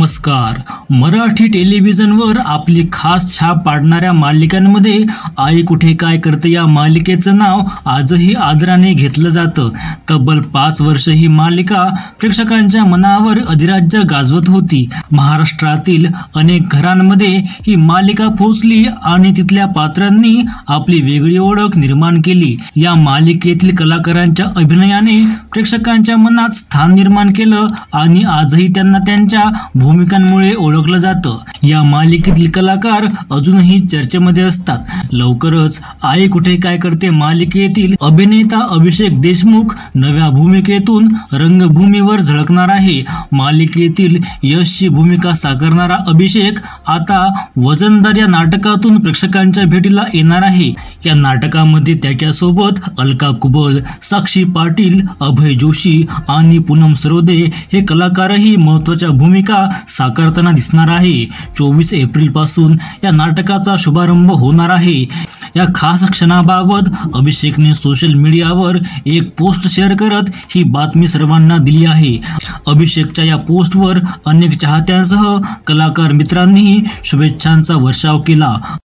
नमस्कार. मराठी टेलिव्हिजनवर आपली खास छाप पाडणाऱ्या मालिकांमध्ये आई कुठे काय करते या मालिकेचं नाव आजही आदराने घेतलं जातं. तब्बल 5 वर्ष ही मालिका प्रेक्षकांच्या मनावर अधिराज्य गाजवत होती. महाराष्ट्रातील अनेक घरांमध्ये ही मालिका पोहोचली आणि तिथल्या पात्रांनी आपली वेगळी ओळख निर्माण केली. या मालिकेतील कलाकारांच्या अभिनयाने प्रेक्षकांच्या मनात स्थान निर्माण केलं आणि आजही त्यांना त्यांच्या भूमिकांमुळे ओळखलं जातं. या मालिकेतील कलाकार अजूनही चर्चेमध्ये असतात. लवकरच आई कुठे काय करते मालिकेतील अभिनेता अभिषेक देशमुख नव्या भूमिकेतून रंगभूमीवर झळकणार आहे. मालिकेतील यशची भूमिका साकारणारा अभिषेक आता वजनदार या नाटकातून प्रेक्षकांच्या भेटीला येणार आहे. या नाटकामध्ये त्याच्यासोबत अलका कुबल, साक्षी पाटील, अभय जोशी आणि पूनम सरोदे हे कलाकारही महत्त्वाच्या भूमिका साकारताना दिसणार आहे. 24 एप्रिल पासून या नाटकाचा शुभारंभ होणार आहे. या खास क्षणाबाबत अभिषेकने सोशल मीडियावर एक पोस्ट शेअर करत ही बातमी सर्वांना दिली आहे. अभिषेकच्या या पोस्टवर अनेक चाहत्यांसह कलाकार मित्रांनीही शुभेच्छांचा वर्षाव केला.